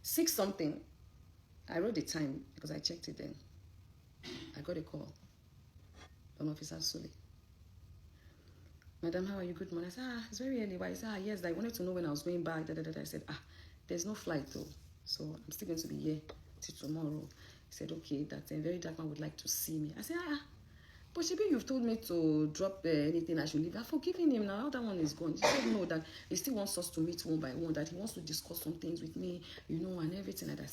6 something. I wrote the time because I checked it then. I got a call from Officer Sule. Madam, how are you? Good morning. I said, it's very early. Why? I said, yes, I wanted to know when I was going back. I said, there's no flight though. So I'm still going to be here till tomorrow. He said, okay, that Verydarkman would like to see me. I said, but Shibi, you've told me to drop anything I should leave. I've forgiven him now. That one is gone. He said, no, that he still wants us to meet one by one, that he wants to discuss some things with me, and everything. And I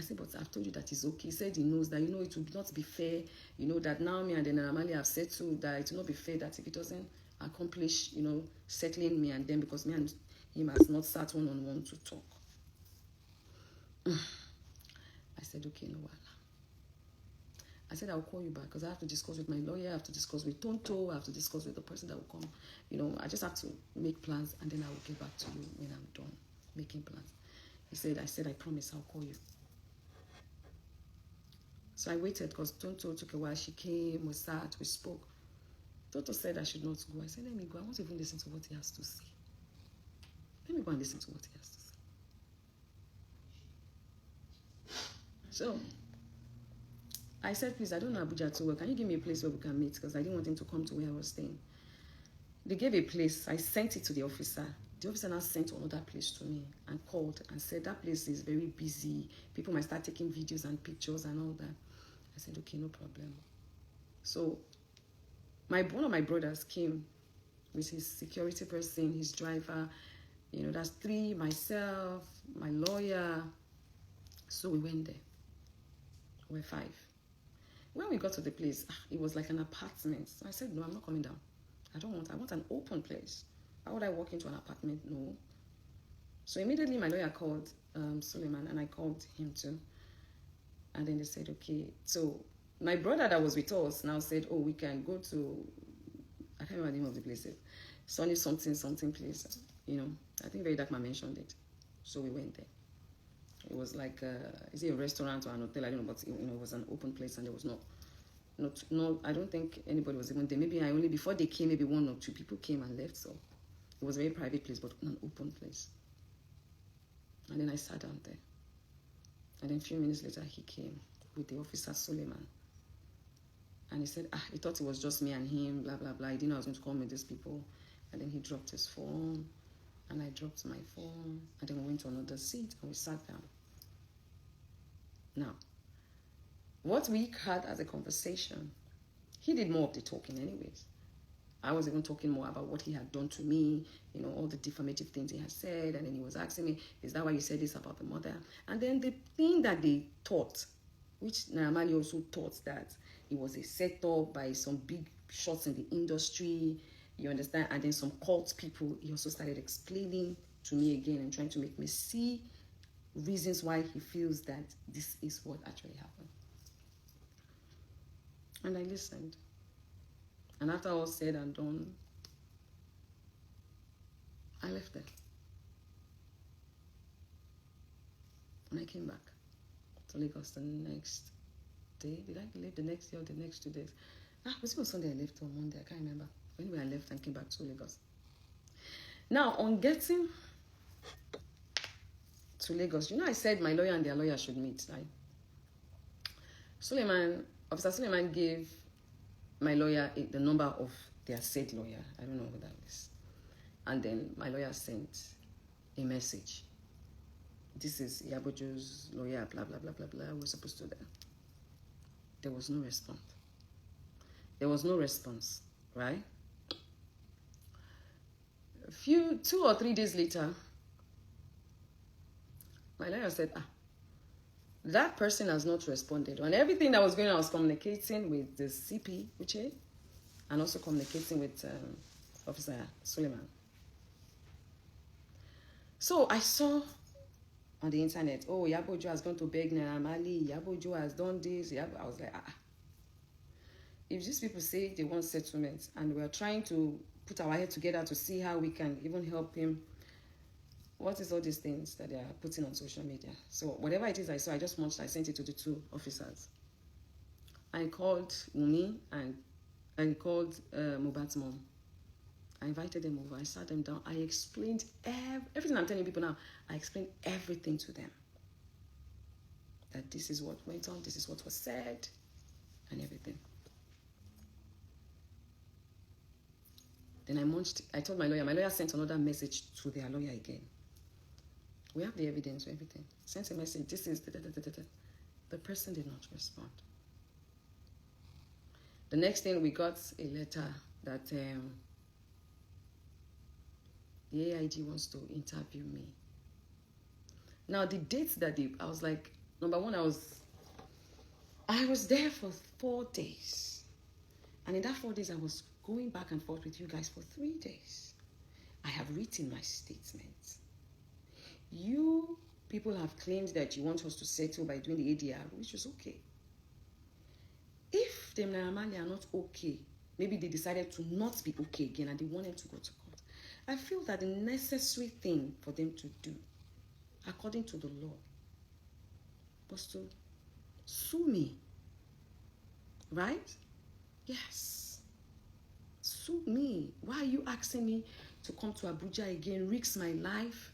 said, but I've told you that it's okay. He said he knows that, it will not be fair, that now me and then Amali have settled, that it will not be fair that if he doesn't accomplish, settling me and them, because me and him has not sat one-on-one to talk. I said, okay, no. I said, I'll call you back because I have to discuss with my lawyer, I have to discuss with Tonto, I have to discuss with the person that will come. I just have to make plans and then I will get back to you when I'm done making plans. I said, I promise I'll call you. So I waited because Tonto took a while. She came, we sat, we spoke. Tonto said I should not go. I said, let me go. I want to even listen to what he has to say. Let me go and listen to what he has to say. So I said, please, I don't know Abuja too well. Can you give me a place where we can meet? Because I didn't want him to come to where I was staying. They gave a place. I sent it to the officer. The officer now sent another place to me and called and said, that place is very busy. People might start taking videos and pictures and all that. I said, okay, no problem. So one of my brothers came with his security person, his driver. That's 3, myself, my lawyer. So we went there. We're 5. When we got to the place, it was like an apartment. So I said, no, I'm not coming down. I want an open place. How would I walk into an apartment? No. So immediately my lawyer called Suleiman and I called him too. And then they said, okay. So my brother that was with us now said, oh, we can go to, I can't remember the name of the place. Sunny something place. I think Verydarkman mentioned it. So we went there. It was like, is it a restaurant or an hotel? I don't know, but it was an open place and there was no, I don't think anybody was even there. Maybe before they came, maybe 1 or 2 people came and left. So it was a very private place, but an open place. And then I sat down there. And then a few minutes later, he came with the officer, Suleiman. And he said, he thought it was just me and him, blah, blah, blah. He didn't know I was going to call with these people. And then he dropped his phone. And I dropped my phone. And then we went to another seat and we sat down. Now, what we had as a conversation, he did more of the talking anyways. I was even talking more about what he had done to me, all the defamative things he had said. And then he was asking me, is that why you said this about the mother? And then the thing that they thought, which Naramali also thought, that it was a setup by some big shots in the industry, you understand? And then some cult people, he also started explaining to me again and trying to make me see reasons why he feels that this is what actually happened. And I listened. And after all said and done, I left there. And I came back to Lagos the next day. Did I leave the next day or the next 2 days? Was it on Sunday I left or Monday? I can't remember. Anyway, I left and came back to Lagos. Now, on getting to Lagos, I said my lawyer and their lawyer should meet, right? Officer Suleiman gave my lawyer the number of their said lawyer. I don't know who that is. And then my lawyer sent a message. This is Iyabo Ojo's lawyer, blah, blah, blah, blah, blah. We're supposed to do that. There was no response. There was no response, right? 2 or 3 days later, my lawyer said, that person has not responded. And everything that was going on, I was communicating with the CP, Uche, and also communicating with Officer Suleiman. So I saw on the internet, Iyabo Ojo has gone to beg Naira Marley, Iyabo Ojo has done this. I was like, If these people say they want settlement and we're trying to put our head together to see how we can even help him, what is all these things that they are putting on social media? So whatever it is I saw, I sent it to the 2 officers. I called Umi and I called Mubat's mom. I invited them over. I sat them down. I explained everything I'm telling people now. I explained everything to them. That this is what went on, this is what was said, and everything. Then I told my lawyer sent another message to their lawyer again. We have the evidence for everything. Sent a message, this is the person did not respond. The next thing, we got a letter that the AIG wants to interview me. Now, the dates that I was like, number one, I was there for 4 days. And in that 4 days, I was going back and forth with you guys for 3 days. I have written my statement. You people have claimed that you want us to settle by doing the ADR, which is okay. If them Naramali are not okay, maybe they decided to not be okay again and they wanted to go to court, I feel that the necessary thing for them to do, according to the law, was to sue me. Right? Yes. Sue me. Why are you asking me to come to Abuja again, risk my life,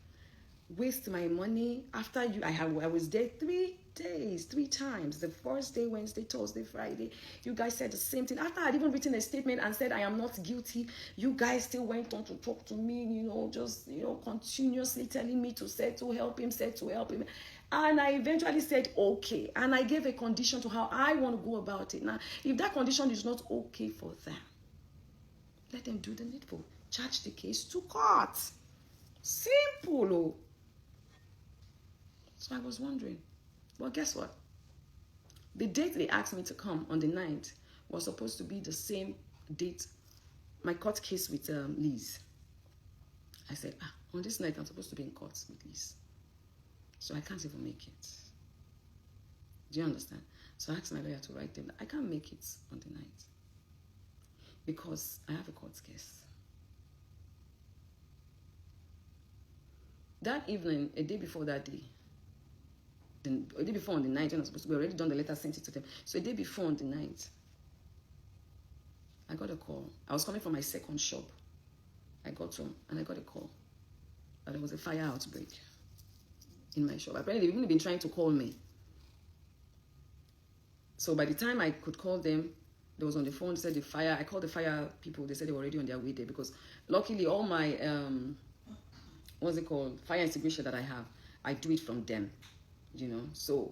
waste my money? After I was there 3 days, 3 times. The first day, Wednesday, Thursday, Friday. You guys said the same thing. After I'd even written a statement and said I am not guilty, you guys still went on to talk to me, just, continuously telling me to help him. And I eventually said, okay. And I gave a condition to how I want to go about it. Now, if that condition is not okay for them, let them do the needful. Charge the case to court. Simple. Oh. So I was wondering. Well, guess what? The date they asked me to come on the 9th was supposed to be the same date, my court case with Liz. I said, on this night, I'm supposed to be in court with Liz. So I can't even make it. Do you understand? So I asked my lawyer to write them. I can't make it on the 9th because I have a court case. That evening, a day before that day, a day before on the 9th, when I was supposed to be already done the letter, sent it to them. So a day before on the 9th, I got a call. I was coming from my second shop. I got home and I got a call that there was a fire outbreak in my shop. Apparently, they've even been trying to call me. So by the time I could call them, they was on the phone, said the fire. I called the fire people. They said they were already on their way there because luckily all my, fire extinguisher that I have, I do it from them, So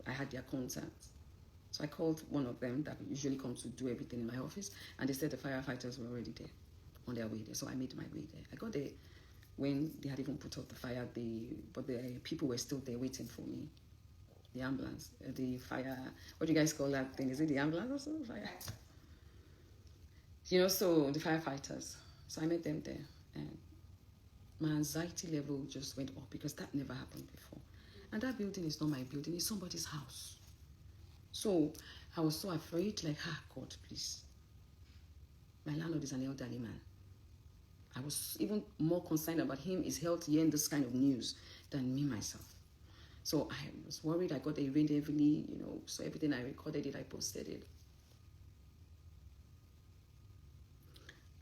I had their contact. So I called one of them that usually comes to do everything in my office, and they said the firefighters were already there, on their way there. So I made my way there. I got there when they had even put out the fire, but the people were still there waiting for me. The ambulance, the fire, what do you guys call that thing? Is it the ambulance or something? Fire? So the firefighters. So I met them there, and my anxiety level just went up because that never happened before. And that building is not my building, it's somebody's house. So I was so afraid, God, please. My landlord is an elderly man. I was even more concerned about him, his health, hearing this kind of news than me, myself. So I was worried. I got it rained heavily, so everything I recorded it, I posted it.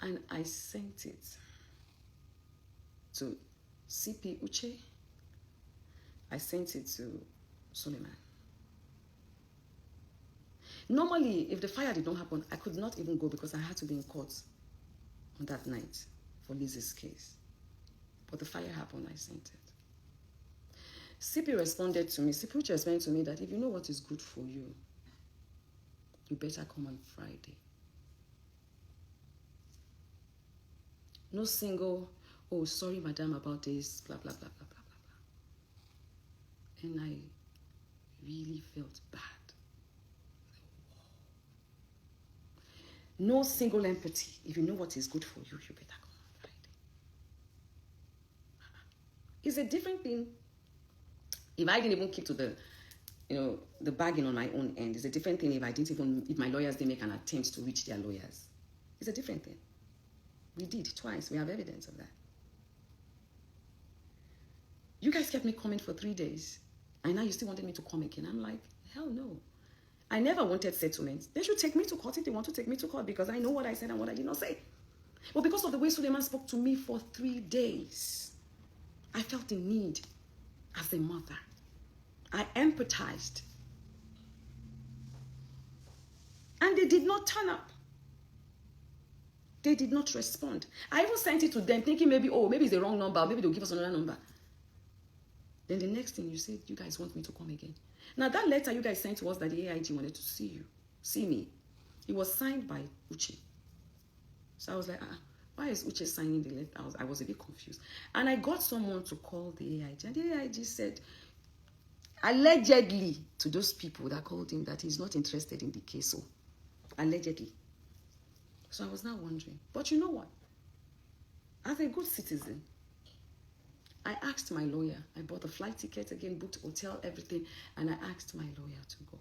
And I sent it to CP Uche. I sent it to Suleiman. Normally, if the fire did not happen, I could not even go because I had to be in court on that night for Liz's case. But the fire happened, I sent it. CP responded to me. CP responded to me that if you know what is good for you, you better come on Friday. No single, oh, sorry, madam, about this, blah, blah, blah, blah, blah, blah, blah. And I really felt bad. No single empathy. If you know what is good for you, you better come on Friday. It's a different thing. If I didn't even keep to the bargain on my own end, it's a different thing if my lawyers didn't make an attempt to reach their lawyers. It's a different thing. We did twice. We have evidence of that. You guys kept me coming for 3 days, and now you still wanted me to come again. I'm like, hell no. I never wanted settlement. They should take me to court if they want to take me to court because I know what I said and what I did not say. But because of the way Suleiman spoke to me for 3 days, I felt the need as a mother. I empathized. And they did not turn up. They did not respond. I even sent it to them thinking maybe it's the wrong number. Maybe they'll give us another number. Then the next thing you said, you guys want me to come again. Now that letter you guys sent to us that the AIG wanted to see me. It was signed by Uche. So I was like, why is Uche signing the letter? I was a bit confused. And I got someone to call the AIG. And the AIG said, allegedly, to those people that called him, that he's not interested in the case. So, allegedly. So I was now wondering. But you know what? As a good citizen, I asked my lawyer. I bought a flight ticket again, booked hotel, everything. And I asked my lawyer to go.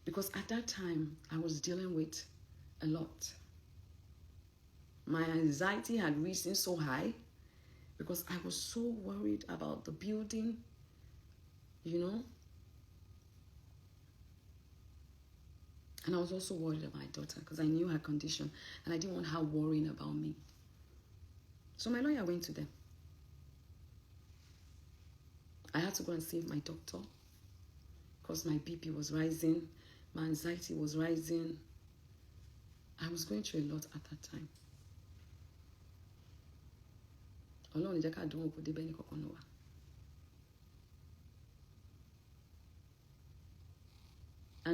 Because at that time, I was dealing with a lot. My anxiety had risen so high because I was so worried about the building, you know. And I was also worried about my daughter because I knew her condition and I didn't want her worrying about me. So my lawyer went to them. I had to go and save my doctor because my BP was rising. My anxiety was rising. I was going through a lot at that time. And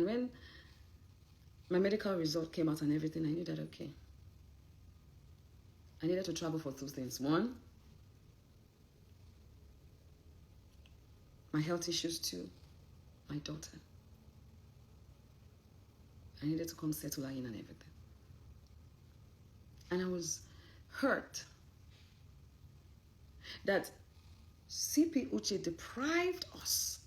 when my medical result came out and everything, I knew that, okay, I needed to travel for 2 things. One, my health issues. 2, my daughter. I needed to come settle her in and everything. And I was hurt that CP Uche deprived us.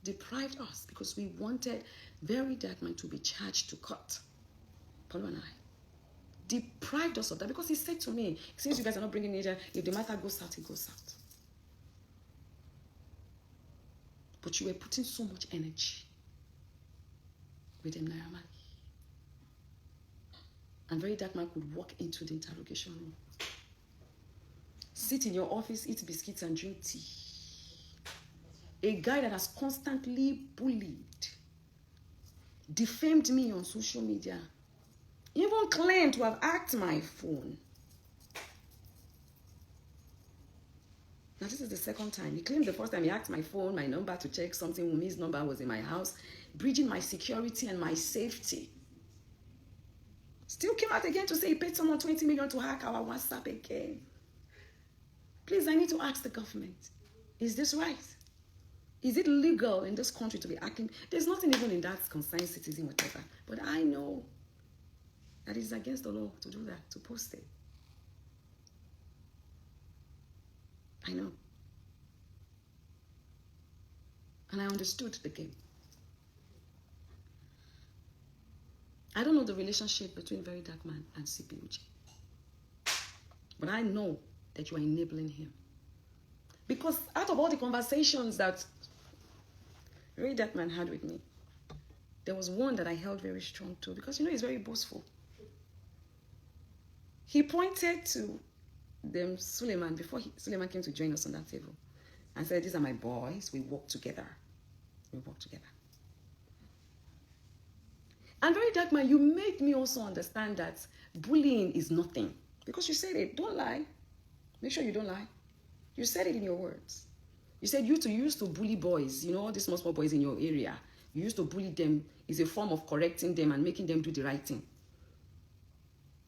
Because we wanted Verydarkblackman to be charged to court. Paulo and I. Deprived us of that because he said to me, since you guys are not bringing it, if the matter goes out, it goes out. But you were putting so much energy with him, Naira Marley. And Verydarkblackman could walk into the interrogation room, sit in your office, eat biscuits and drink tea. A guy that has constantly bullied, defamed me on social media, even claimed to have hacked my phone. Now, this is the second time. He claimed the first time he hacked my phone, my number to check something. Wumi's number was in my house, breaching my security and my safety. Still came out again to say he paid someone 20 million to hack our WhatsApp again. Please, I need to ask the government, is this right? Is it legal in this country to be hacking? There's nothing even in that concerned citizen, whatever. But I know that it's against the law to do that, to post it. I know. And I understood the game. I don't know the relationship between Verydarkblackman and CP Uche. But I know that you are enabling him. Because out of all the conversations that Verydarkblackman had with me, there was one that I held very strong to because, you know, he's very boastful. He pointed to them, Suleiman, before Suleiman came to join us on that table, and said, these are my boys, we work together. We work together. And Verydarkblackman, you made me also understand that bullying is nothing. Because you said it, don't lie. Make sure you don't lie. You said it in your words. You said you used to bully boys, you know, all these small boys in your area. You used to bully them. It's a form of correcting them and making them do the right thing.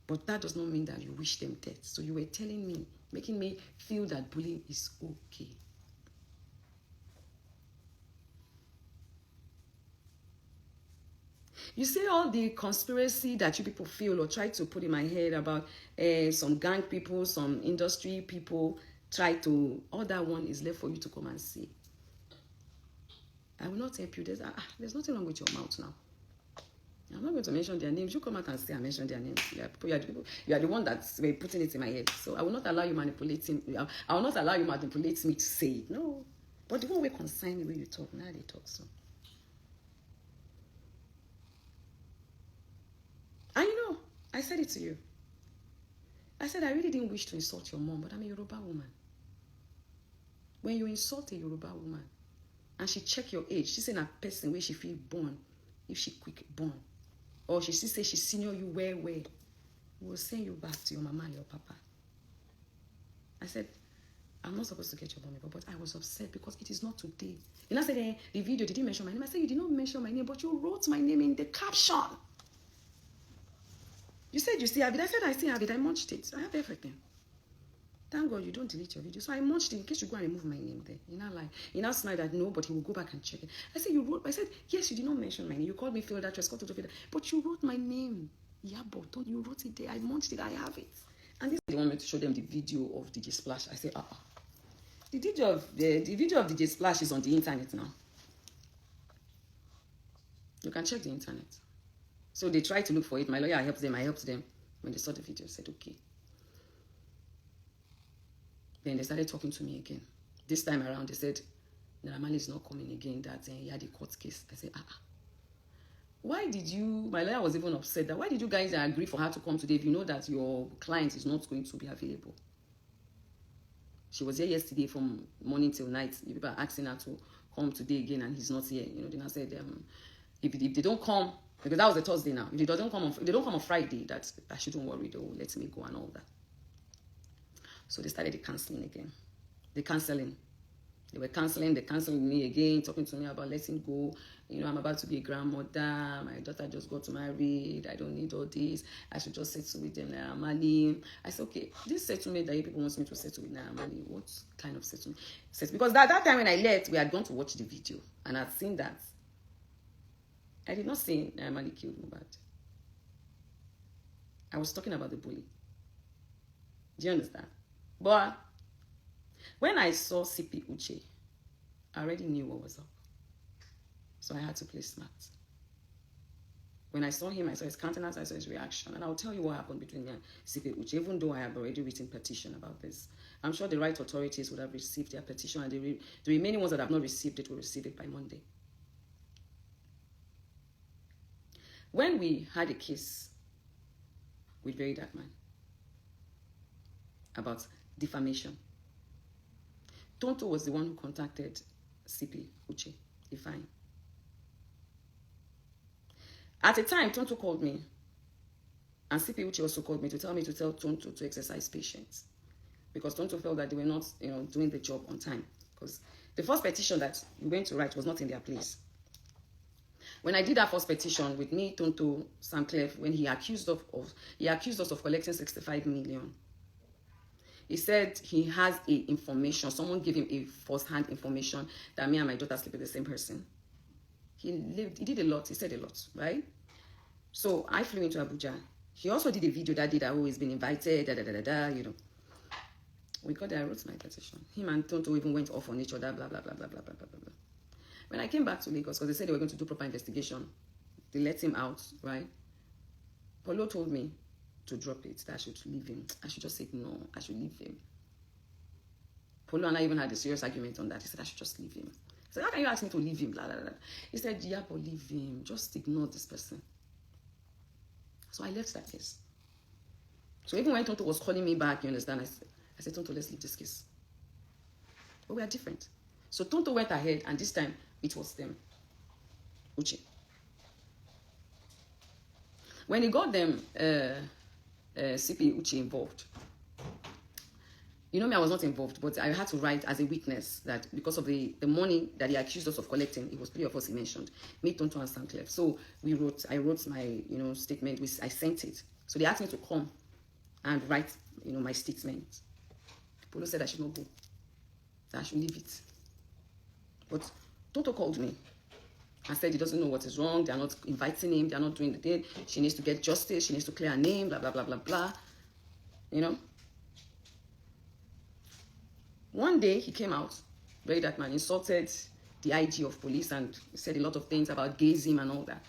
But that does not mean that you wish them death. So you were telling me, making me feel that bullying is okay. You see all the conspiracy that you people feel or try to put in my head about some gang people, some industry people try to, all that one is left for you to come and see. I will not help you. There's nothing wrong with your mouth now. I'm not going to mention their names. You come out and say I mention their names. You are the one that's putting it in my head. So I will not allow you manipulating. I will not allow you manipulate me to say it. No. But the one way concern the way you talk, now they talk so. I said it to you. I said, I really didn't wish to insult your mom, but I'm a Yoruba woman. When you insult a Yoruba woman, and she check your age, she say a person where she feel born, if she quick born, or she say she senior you where, we will send you back to your mama and your papa. I said, I'm not supposed to get your mommy, but I was upset because it is not today. And I said, the video, did you mention my name? I said, you did not mention my name, but you wrote my name in the caption. You said you still have it. I said I still have it. I munched it. I have everything. Thank God you don't delete your video. So I munched it in case you go and remove my name there. You know, like, you now smile that no, but he will go back and check it. I said, you wrote, I said, yes, you did not mention my name. You called me Phil that called to but you wrote my name. Iyabo, you wrote it there. I munched it. I have it. And this, they want me to show them the video of DJ Splash. I say, the video of DJ Splash is on the internet now. You can check the internet. So they tried to look for it. My lawyer helped them. I helped them. When they saw the video, said, okay. Then they started talking to me again. This time around, they said, Naira Marley is not coming again, that he had a court case. I said, why did you, my lawyer was even upset that, why did you guys agree for her to come today if you know that your client is not going to be available? She was here yesterday from morning till night. People are asking her to come today again and he's not here. You know, then I said, if they don't come, because that was a Thursday now. If they don't come on Friday, that I shouldn't worry, they will let me go and all that. So they started the cancelling again. They were cancelling me again, talking to me about letting go. You know, I'm about to be a grandmother. My daughter just got married. I don't need all this. I should just settle with them, Naira Marley. I said, okay, this settlement that you people want me to settle with Naira Marley, what kind of settlement? Because that time when I left, we had gone to watch the video. And I'd seen that. I did not say Naira Marley killed Mohbad. I was talking about the bully. Do you understand? But when I saw CP Uche, I already knew what was up. So I had to play smart. When I saw him, I saw his countenance, I saw his reaction. And I'll tell you what happened between me and CP Uche, even though I have already written petition about this. I'm sure the right authorities would have received their petition, and the remaining ones that have not received it will receive it by Monday. When we had a case with Verydarkblackman about defamation, Tonto was the one who contacted CP Uche, Define. At the time, Tonto called me, and CP Uche also called me to tell Tonto to exercise patience, because Tonto felt that they were not, doing the job on time. Because the first petition that we went to write was not in their place. When I did that first petition with me, Tonto, Sam Clef, when he accused us of collecting 65 million. He said he has information. Someone gave him a first-hand information that me and my daughter sleep with the same person. He did a lot. He said a lot, right? So I flew into Abuja. He also did a video that day that always been invited, We got there, I wrote my petition. Him and Tonto even went off on each other, blah, blah, blah, blah, blah, blah, blah, blah. When I came back to Lagos, because they said they were going to do proper investigation, they let him out, right? Polo told me to drop it, that I should leave him. I should just say no, I should leave him. Polo and I even had a serious argument on that. He said I should just leave him. I said, how can you ask me to leave him? Blah, blah, blah. He said, Iyabo, leave him. Just ignore this person. So I left that case. So even when Tonto was calling me back, you understand, I said, Tonto, let's leave this case. But we are different. So Tonto went ahead, and this time it was them. Uche. When he got them, CP Uche involved. You know me, I was not involved, but I had to write as a witness that because of the money that he accused us of collecting, it was 3 of us he mentioned, me, Tonto, and Sam Clef. So I wrote my, statement, I sent it. So they asked me to come and write, my statement. Polo said I should not go, that I should leave it. But Tonto called me and said he doesn't know what is wrong. They are not inviting him. They are not doing the thing. She needs to get justice. She needs to clear her name, blah, blah, blah, blah, blah. One day he came out, Verydarkblackman, insulted the IG of police and said a lot of things about gayism and all that.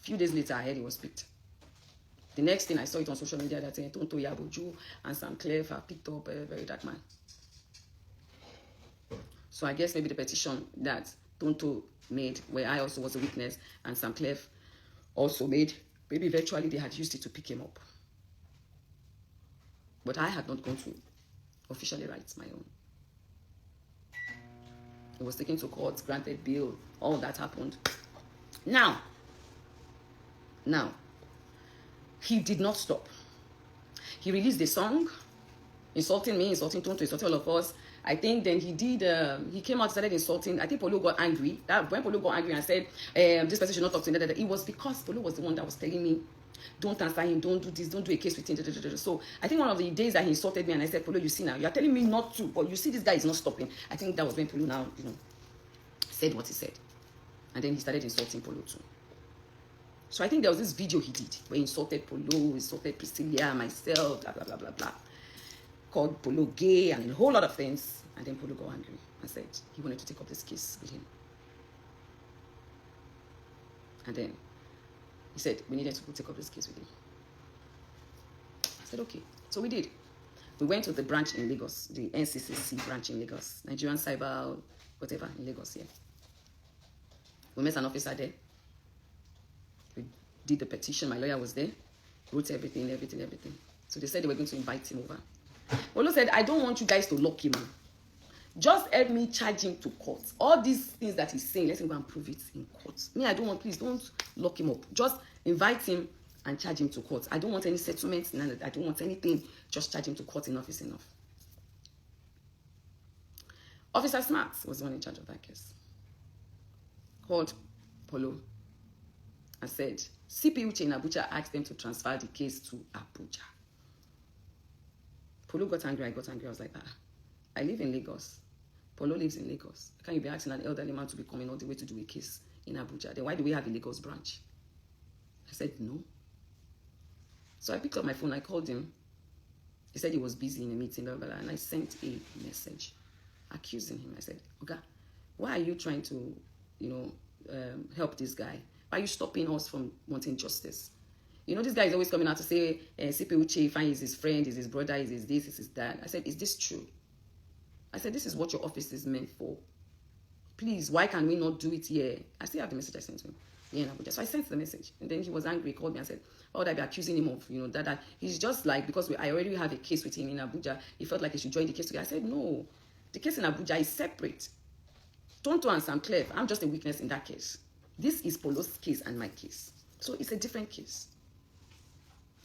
A few days later, I heard he was picked. The next thing I saw it on social media that Tonto, Iyabo Ojo and Sam Clef have picked up Verydarkblackman. So I guess maybe the petition that Tonto made, where I also was a witness, and Sam Clef also made, Maybe eventually they had used it to pick him up. But I had not gone to officially write my own. He was taken to court, granted bail, all that happened. Now, he did not stop. He released a song, insulting me, insulting Tonto, insulting all of us. I think then he came out and started insulting. I think Polo got angry. When Polo got angry and said, this person should not talk to me, it was because Polo was the one that was telling me, don't answer him, don't do this, don't do a case with him. So I think one of the days that he insulted me and I said, Polo, you see now, you're telling me not to, but you see this guy is not stopping. I think that was when Polo now, said what he said. And then he started insulting Polo too. So I think there was this video he did where he insulted Polo, insulted Priscilla, myself, blah, blah, blah, blah, blah. Called Polo gay and a whole lot of things. And then Polo got angry and said he wanted to take up this case with him. And then he said we needed to go take up this case with him. I said, okay. So we did. We went to the branch in Lagos, the NCCC branch in Lagos, Nigerian Cyber, whatever, in Lagos, yeah. We met an officer there. We did the petition. My lawyer was there. Wrote everything. So they said they were going to invite him over. Olo said, I don't want you guys to lock him up. Just help me charge him to court. All these things that he's saying, let him go and prove it in court. Me, I don't want, please don't lock him up. Just invite him and charge him to court. I don't want any settlements. I don't want anything. Just charge him to court. Enough is enough. Officer Smart was the one in charge of that case. Called Polo and said, CP Uche in Abuja asked them to transfer the case to Abuja. Polo got angry, I got angry. I was like, I live in Lagos. Polo lives in Lagos. Can't you be asking an elderly man to be coming all the way to do a case in Abuja? Then why do we have a Lagos branch? I said, no. So I picked up my phone, I called him. He said he was busy in a meeting, blah, blah, blah, and I sent a message accusing him. I said, okay, why are you trying to, help this guy? Why are you stopping us from wanting justice? This guy is always coming out to say, CP Uche, fine, is his friend, is his brother, is his this, is his that. I said, is this true? I said, this is what your office is meant for. Please, why can we not do it here? I still have the message I sent to him. Yeah, in Abuja. So I sent the message. And then he was angry, he called me and said, why would I be accusing him of, that? He's just like, because I already have a case with him in Abuja, he felt like he should join the case together. I said, no, the case in Abuja is separate. Tonto and Sam Clef, I'm just a witness in that case. This is Polo's case and my case. So it's a different case.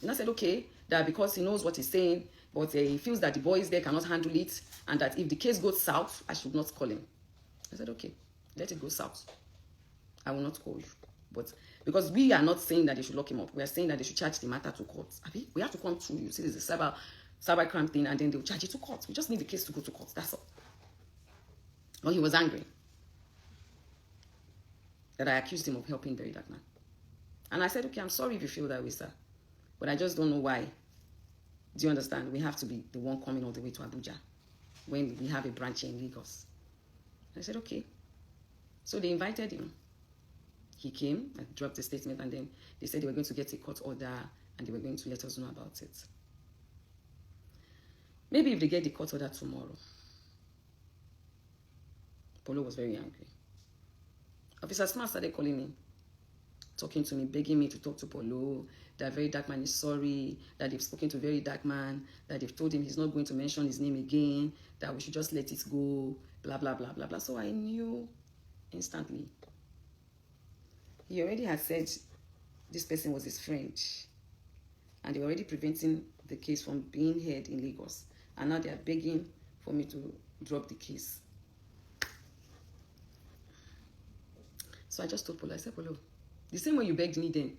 And I said, okay, that because he knows what he's saying, but he feels that the boys there cannot handle it, and that if the case goes south, I should not call him. I said, okay, let it go south. I will not call you. But because we are not saying that they should lock him up, we are saying that they should charge the matter to court. We have to come through. You see, there's a cyber crime thing, and then they'll charge it to court. We just need the case to go to court. That's all. Well, he was angry that I accused him of helping Verydarkblackman. And I said, okay, I'm sorry if you feel that way, sir. But I just don't know why. Do you understand? We have to be the one coming all the way to Abuja when we have a branch in Lagos. I said, okay. So they invited him. He came, I dropped a statement, and then they said they were going to get a court order and they were going to let us know about it. Maybe if they get the court order tomorrow. Polo was very angry. Officer Smart started calling me, talking to me, begging me to talk to Polo, that Verydarkblackman is sorry, that they've spoken to Verydarkblackman, that they've told him he's not going to mention his name again, that we should just let it go, blah, blah, blah, blah, blah. So I knew instantly. He already had said this person was his friend, and they were already preventing the case from being heard in Lagos. And now they are begging for me to drop the case. So I just told Polo, I said, Polo, the same way you begged me then,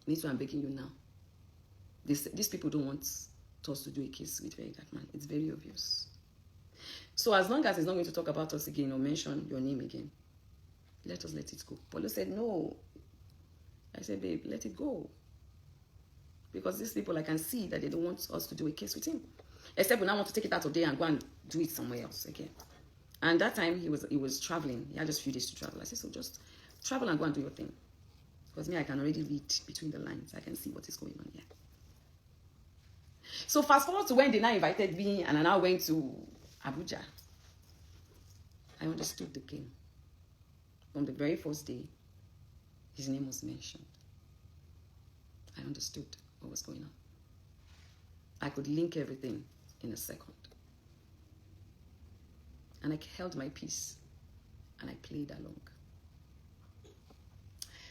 me too, I'm begging you now. These people don't want us to do a case with Verydarkblackman. It's very obvious. So as long as he's not going to talk about us again or mention your name again, let us let it go. Polo said, no. I said, babe, let it go. Because these people, I can see that they don't want us to do a case with him. Except we now want to take it out of there and go and do it somewhere else again. And that time he was traveling. He had just a few days to travel. I said, so just travel and go and do your thing. Because me, I can already read between the lines. I can see what is going on here. So fast forward to when they now invited me and I now went to Abuja. I understood the game. From the very first day, his name was mentioned. I understood what was going on. I could link everything in a second. And I held my peace and I played along.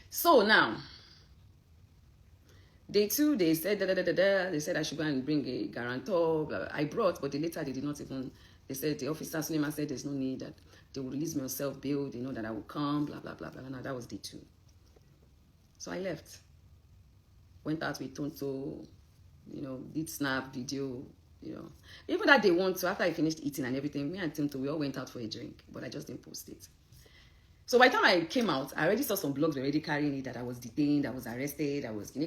So now, day 2, they said, they said I should go and bring a guarantor. I brought, but later they did not even, they said, the officer, Suleiman said there's no need, that they will release me on self-bail, they know that I will come, blah, blah, blah, blah. Now that was day 2. So I left. Went out with Tonto, did snap, video, Even that day 1, so after I finished eating and everything, me and Tonto, we all went out for a drink, but I just didn't post it. So by the time I came out, I already saw some blogs already carrying it that I was detained, I was arrested, I was I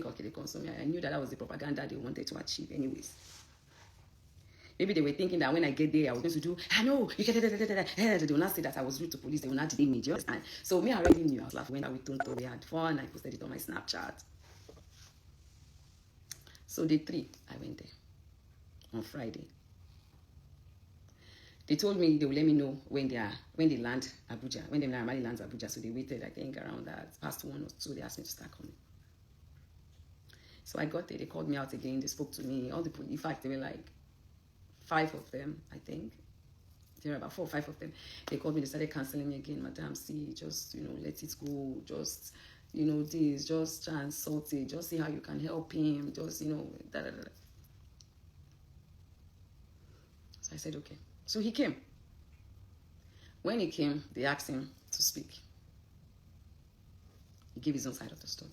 knew that was the propaganda they wanted to achieve anyways. Maybe they were thinking that when I get there, I was going to do, I know, you get they will not say that I was rude to police, they will not detain me, do you understand? So me, I already knew. I was laughing, went out with Tonto, we had fun, I posted it on my Snapchat. So day 3, I went there on Friday. They told me they will let me know when they land Abuja, when they normally land Abuja. So they waited, I think, around that past 1 or 2. They asked me to start coming. So I got there. They called me out again. They spoke to me. All the police, in fact, there were like 5 of them, I think. There were about 4 or 5 of them. They called me. They started cancelling me again. Madam, see, just, let it go. Just, this, just try and sort it. Just see how you can help him. Just, da, da, da. So I said, okay. So he came. When he came, they asked him to speak. He gave his own side of the story.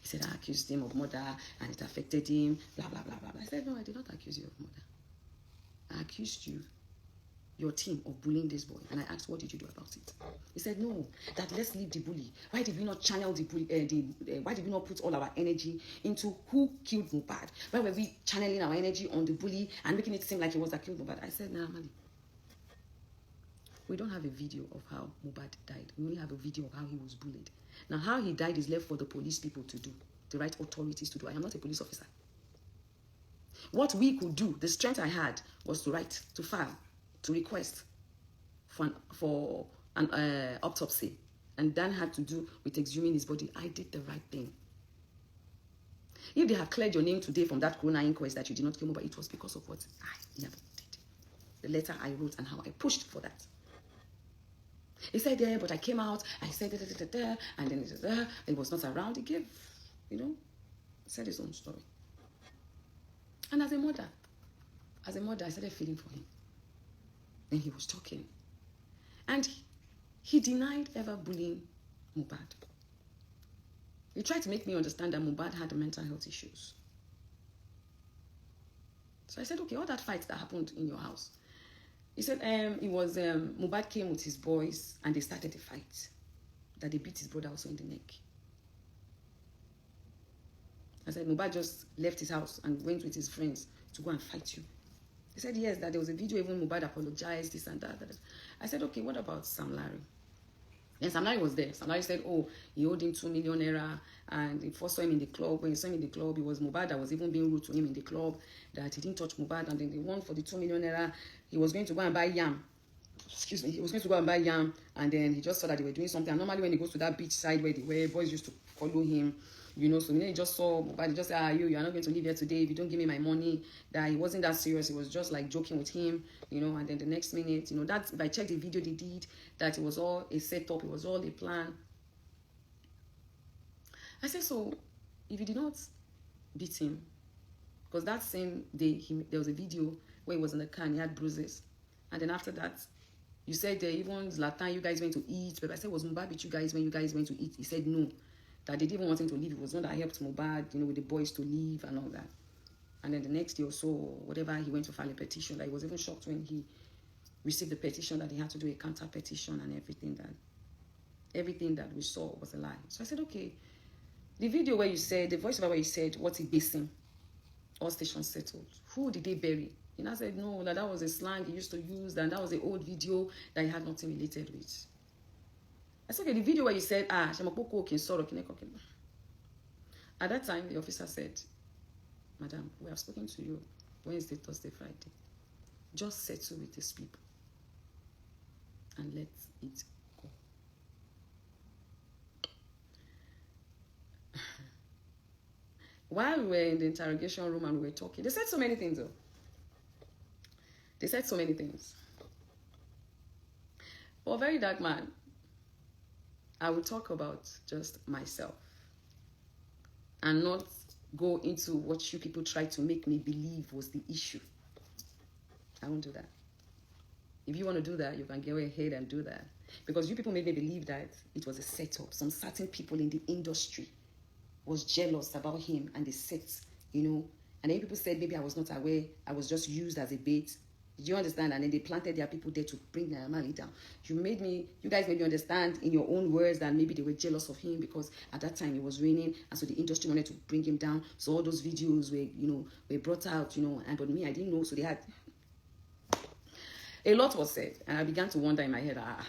He said, I accused him of murder and it affected him, blah, blah, blah, blah. I said, no, I did not accuse you of murder. I accused you, your team, of bullying this boy. And I asked, what did you do about it? He said, no, that let's leave the bully. Why did we not channel the bully? Why did we not put all our energy into who killed Mohbad? Why were we channeling our energy on the bully and making it seem like it was that killed Mohbad? I said, nah, Mali. We don't have a video of how Mohbad died. We only have a video of how he was bullied. Now, how he died is left for the police people to do, the right authorities to do. I am not a police officer. What we could do, the strength I had, was to write, to file, to request for an autopsy, and then had to do with exhuming his body. I did the right thing. If they have cleared your name today from that corona inquest that you did not kill Mohbad, it was because of what I never did. The letter I wrote and how I pushed for that. He said, yeah, but I came out, I said, and then it was not around. He gave, said his own story. And as a mother, I started feeling for him. Then he was talking. And he denied ever bullying Mohbad. He tried to make me understand that Mohbad had mental health issues. So I said, okay, all that fight that happened in your house. He said it was Mohbad came with his boys and they started a fight. That they beat his brother also in the neck. I said, Mohbad just left his house and went with his friends to go and fight you. He said, yes, that there was a video, even Mohbad apologized, this and that. I said, okay, what about Sam Larry? And Sam Larry was there. Sam Larry said, oh, he owed him 2 million naira, and he first saw him in the club. When he saw him in the club, it was Mohbad that was even being rude to him in the club, that he didn't touch Mohbad, and then they won for the 2 million naira. He was going to go and buy yam. Excuse me. He was going to go and buy yam, and then he just saw that they were doing something. And normally when he goes to that beach side where boys used to follow him, so then he just saw Mohbad. He just said, you are not going to live here today if you don't give me my money. That he wasn't that serious. He was just like joking with him, and then the next minute, that if I checked the video they did, that it was all a setup, it was all a plan. I said, so if you did not beat him, because that same day there was a video where he was in the car and he had bruises, and then after that you said even Zlatan, you guys went to eat. But I said, was Mohbad with you guys when you guys went to eat? He said no, that they didn't even want him to leave. It was not that helped Mohbad, with the boys to leave and all that. And then the next day or so, whatever, he went to file a petition. That he was even shocked when he received the petition that he had to do a counter petition, and everything that we saw was a lie. So I said, okay, the video where you said, the voiceover where you said, what's he basing? All stations settled. Who did they bury? And I said, no, that was a slang he used to use, and that was an old video that he had nothing related with. I said, okay, the video where you said, at that time, the officer said, Madam, we have spoken to you Wednesday, Thursday, Friday. Just settle with these people and let it go. while we were in the interrogation room and we were talking, they said so many things, though. They said so many things. For Very Dark Man, I will talk about just myself and not go into what you people try to make me believe was the issue. I won't do that. If you want to do that, you can go ahead and do that. Because you people made me believe that it was a setup. Some certain people in the industry was jealous about him and the set, you know. And then people said maybe I was not aware. I was just used as a bait. Did you understand? And then they planted their people there to bring Naira Marley down. You guys made me understand in your own words that maybe they were jealous of him because at that time it was raining, and so the industry wanted to bring him down. So all those videos were brought out, and but me, I didn't know. So they had a lot was said, and I began to wonder in my head, I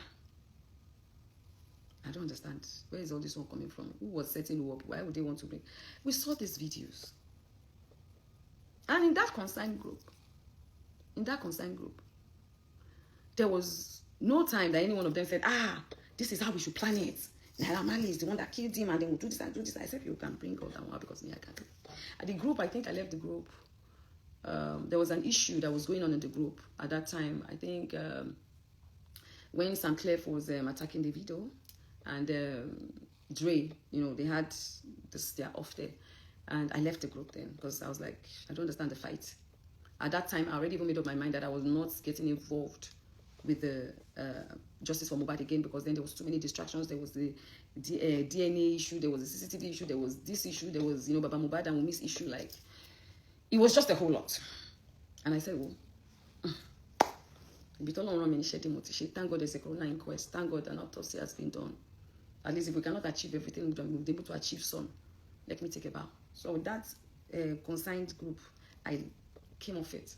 don't understand. Where is all this one coming from? Who was setting who up? Why would they want to bring? We saw these videos, and in that concerned group, there was no time that any one of them said, this is how we should plan it. Naira Marley is the one that killed him, and then we'll do this and do this. I said, you can bring all that one because me, I can't. At the group, I think I left the group. There was an issue that was going on in the group at that time. I think when Sam Clef was attacking the video, and Dre, they had this, they're off there. And I left the group then because I was like, I don't understand the fight. At that time, I already even made up my mind that I was not getting involved with the justice for Mohbad again, because then there was too many distractions. There was the DNA issue, there was the CCTV issue, there was this issue, there was, Baba Mohbad and Wumi's issue. Like, it was just a whole lot. And I said, thank God there's a corona inquest. Thank God an autopsy has been done. At least if we cannot achieve everything, we'll be able to achieve some. Let me take a bow. So with that consigned group, I came off it.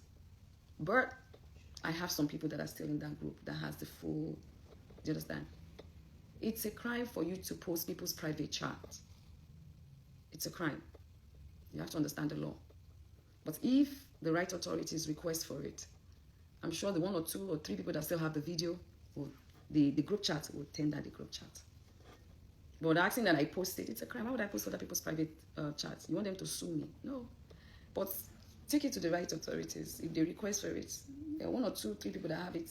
But I have some people that are still in that group that has the full, do you understand? It's a crime for you to post people's private chat. It's a crime. You have to understand the law. But if the right authorities request for it, I'm sure the 1 or 2 or 3 people that still have the video, or the group chat will tender the group chat. But asking that I posted, it's a crime. Why would I post other people's private chats? You want them to sue me? No. But take it to the right authorities. If they request for it, there are 1 or 2, 3 people that have it.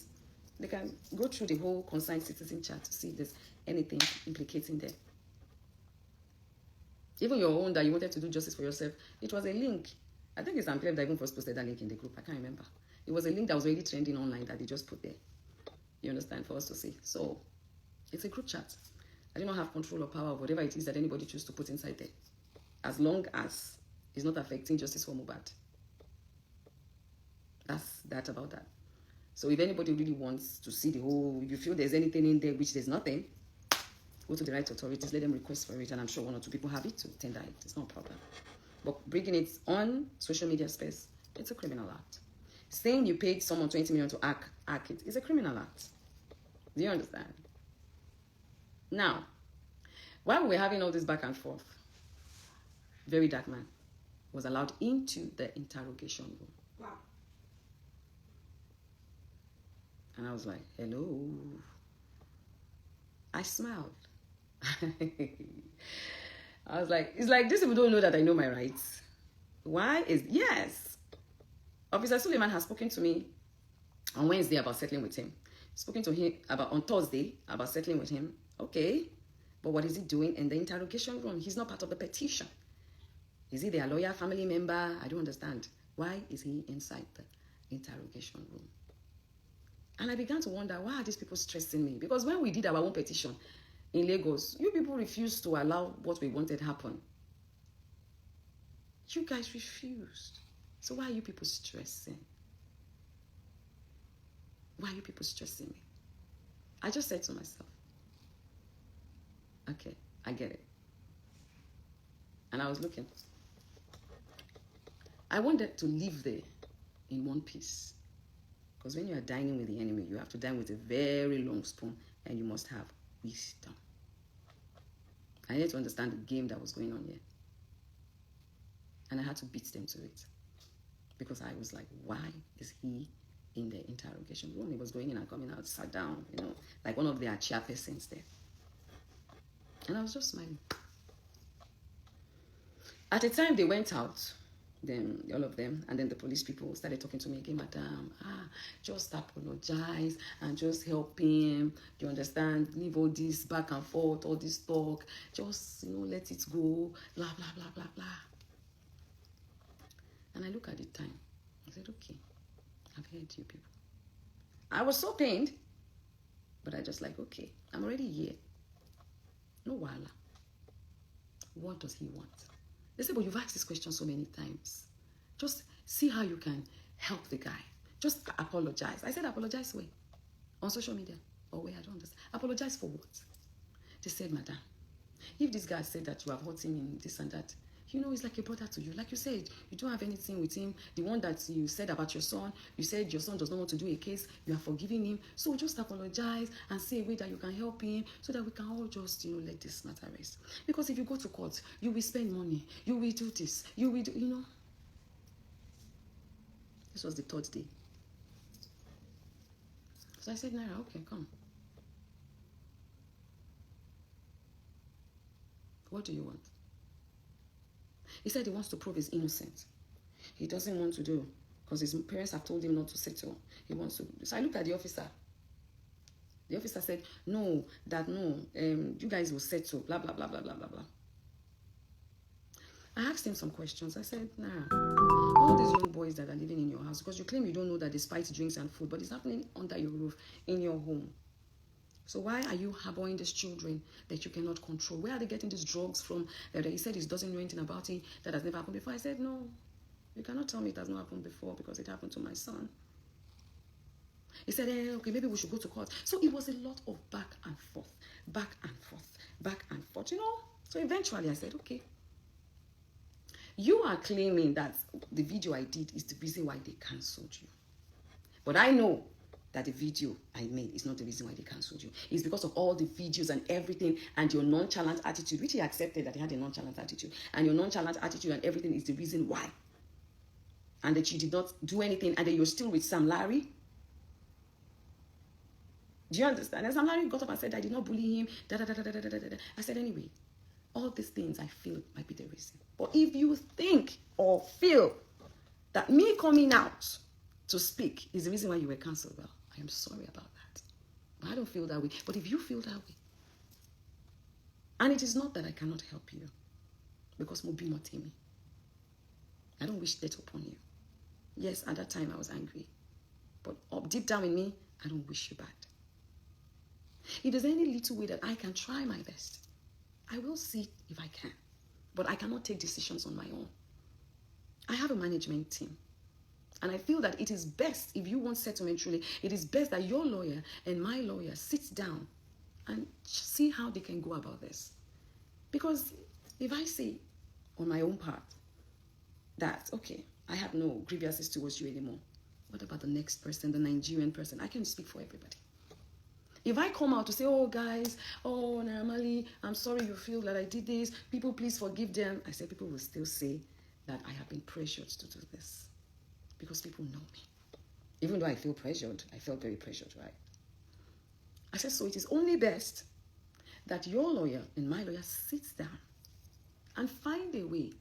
They can go through the whole concerned citizen chat to see if there's anything implicating them. Even your own that you wanted to do justice for yourself, it was a link. I think it's unclear that even first posted that link in the group. I can't remember. It was a link that was already trending online that they just put there. You understand? For us to see. So, it's a group chat. I do not have control or power of whatever it is that anybody chooses to put inside there. As long as it's not affecting justice for Mohbad. That's that about that. So if anybody really wants to see the whole, if you feel there's anything in there which there's nothing, go to the right authorities, let them request for it, and I'm sure 1 or 2 people have it to tender it. It's no problem. But bringing it on social media space, it's a criminal act. Saying you paid someone 20 million to act it is a criminal act. Do you understand? Now, while we were having all this back and forth, Very Dark Man was allowed into the interrogation room. Wow. And I was like, hello. I smiled. I was like, it's like these people don't know that I know my rights. Why is, yes. Officer Suleiman has spoken to me on Wednesday about settling with him. Spoken to him on Thursday about settling with him. Okay. But what is he doing in the interrogation room? He's not part of the petition. Is he their lawyer, family member? I don't understand. Why is he inside the interrogation room? And I began to wonder, why are these people stressing me? Because when we did our own petition in Lagos, you people refused to allow what we wanted happen. You guys refused. So why are you people stressing? Why are you people stressing me? I just said to myself, okay, I get it. And I was looking. I wanted to live there in one piece. Because when you are dining with the enemy, you have to dine with a very long spoon, and you must have wisdom. I had to understand the game that was going on here. And I had to beat them to it. Because I was like, why is he in the interrogation room? He was going in and coming out, sat down, like one of their chairpersons there. And I was just smiling. At the time they went out, then all of them, and then the police people started talking to me again, madam, just apologize and just help him. Do you understand? Leave all this back and forth, all this talk. Just, let it go, blah, blah, blah, blah, blah. And I look at the time. I said, okay, I've heard you people. I was so pained, but I just like, okay, I'm already here. No wala. What does he want? They said, but you've asked this question so many times. Just see how you can help the guy. Just apologize. I said, apologize where? On social media? Or where? I don't understand. Apologize for what? They said, madam, if this guy said that you have hurt him in this and that, he's like a brother to you. Like you said, you don't have anything with him. The one that you said about your son, you said your son does not want to do a case. You are forgiving him. So just apologize and say a way that you can help him so that we can all just, let this matter rest. Because if you go to court, you will spend money. You will do this. You will do, This was the third day. So I said, Naira, okay, come. What do you want? He said he wants to prove he's innocent. He doesn't want to do, because his parents have told him not to settle. He wants to. So I looked at the officer. The officer said, no, you guys will settle, blah, blah, blah, blah, blah, blah, blah. I asked him some questions. I said, all these young boys that are living in your house, because you claim you don't know that they spice drinks and food, but it's happening under your roof, in your home. So why are you harboring these children that you cannot control? Where are they getting these drugs from? That he said he doesn't know anything about it, that has never happened before. I said, no, you cannot tell me it has not happened before because it happened to my son. He said, okay, maybe we should go to court. So it was a lot of back and forth, back and forth, back and forth, So eventually I said, okay, you are claiming that the video I did is the reason why they cancelled you. But I know that the video I made is not the reason why they cancelled you. It's because of all the videos and everything and your nonchalant attitude, which he accepted that he had a nonchalant attitude. And your nonchalant attitude and everything is the reason why. And that you did not do anything and that you're still with Sam Larry. Do you understand? And Sam Larry got up and said, I did not bully him. I said, anyway, all these things I feel might be the reason. But if you think or feel that me coming out to speak is the reason why you were cancelled, well, I am sorry about that. But I don't feel that way. But if you feel that way, and it is not that I cannot help you, because Mobi Motimi, I don't wish death upon you. Yes, at that time I was angry. But deep down in me, I don't wish you bad. If there's any little way that I can try my best, I will see if I can. But I cannot take decisions on my own. I have a management team. And I feel that it is best, if you want settlement truly, it is best that your lawyer and my lawyer sits down and see how they can go about this. Because if I say on my own part that, okay, I have no grievances towards you anymore, what about the next person, the Nigerian person? I can speak for everybody. If I come out to say, oh guys, oh Naramali, I'm sorry you feel that I did this, people please forgive them, I say people will still say that I have been pressured to do this. Because people know me. Even though I feel pressured, I felt very pressured, right? I said, so it is only best that your lawyer and my lawyer sits down and find a way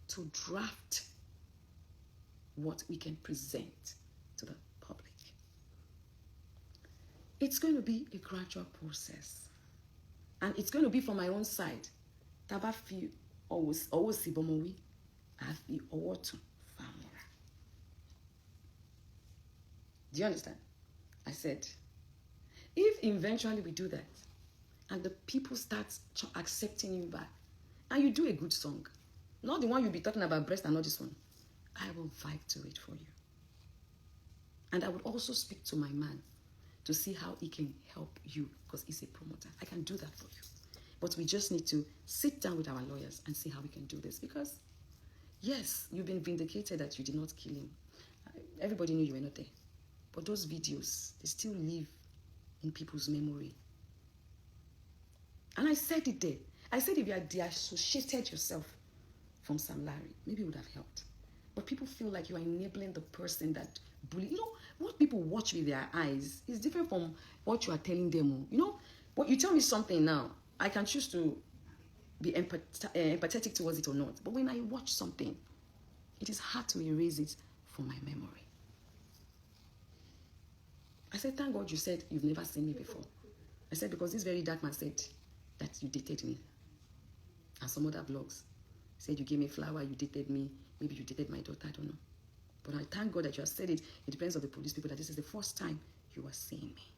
to draft what we can present to the public. It's going to be a gradual process. And it's going to be from my own side. Taba fi always sibomowi, afi owotu famora. Do you understand? I said, if eventually we do that, and the people start accepting you back, and you do a good song, not the one you'll be talking about breast and not this one, I will vibe to it for you. And I would also speak to my man to see how he can help you, because he's a promoter. I can do that for you. But we just need to sit down with our lawyers and see how we can do this. Because, yes, you've been vindicated that you did not kill him. Everybody knew you were not there. But those videos, they still live in people's memory. And I said it there. I said if you had deassociated yourself from Sam Larry, maybe it would have helped. But people feel like you are enabling the person that bully. You know, what people watch with their eyes is different from what you are telling them. You know, what you tell me something now, I can choose to be empathetic towards it or not. But when I watch something, it is hard to erase it from my memory. I said, thank God you said you've never seen me before. I said, because this very dark man said that you dated me. And some other blogs said you gave me flower, you dated me, maybe you dated my daughter, I don't know. But I thank God that you have said it. It depends on the police people that this is the first time you are seeing me.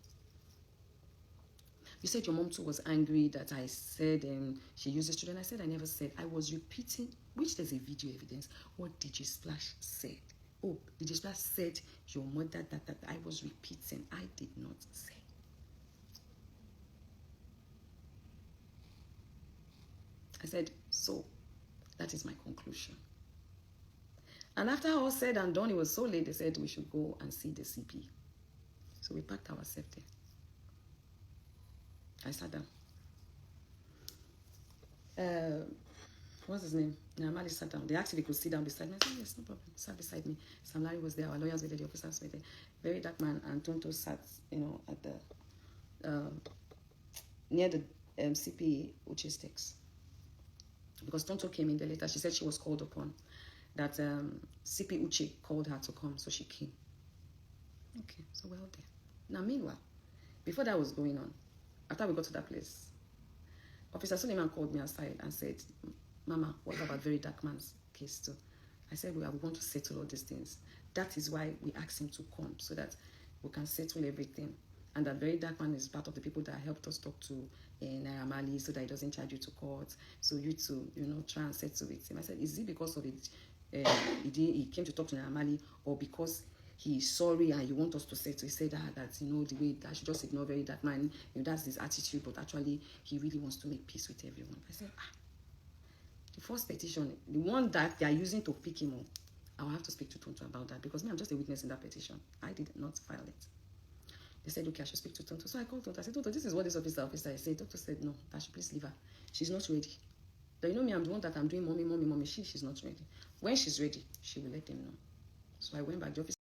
You said your mom too was angry that I said she uses children. I said I never said. I was repeating, which there's a video evidence, what DJ Splash said. Oh, DJ Splash said your mother that I was repeating. I did not say. I said, so that is my conclusion. And after all said and done, it was so late, they said we should go and see the CP. So we packed ourselves there. I sat down. What's his name? Namali sat down. They asked if he could sit down beside me. I said, yes, no problem. Sat beside me. Sam Larry was there. Our lawyers were there. The officers were there. Verydarkman and Tonto sat, at the near the CP Uche's desk. Because Tonto came in there later. She said she was called upon. That CP Uche called her to come, so she came. Okay, so we're out there. Now, meanwhile, before that was going on, after we got to that place, Officer Suleiman called me aside and said, Mama, what about Verydarkman's case too? I said, we want to settle all these things. That is why we asked him to come, so that we can settle everything. And that Verydarkman is part of the people that helped us talk to Naira Marley so that he doesn't charge you to court. So you to, try and settle with him. I said, is it because of it? He came to talk to Naira Marley, or because he's sorry and you want us to settle? He said that the way that I should just ignore Verydarkman, that's his attitude, but actually he really wants to make peace with everyone. I said, the first petition, the one that they are using to pick him up, I'll have to speak to Tonto about that, because I'm just a witness in that petition. I did not file it. They said, okay, I should speak to Tonto. So I called Tonto. I said, Tonto, this is what this officer said. Tonto said, no, I should please leave her. She's not ready. But me, I'm the one that I'm doing mommy. She's not ready. When she's ready, she will let them know. So I went back. The officer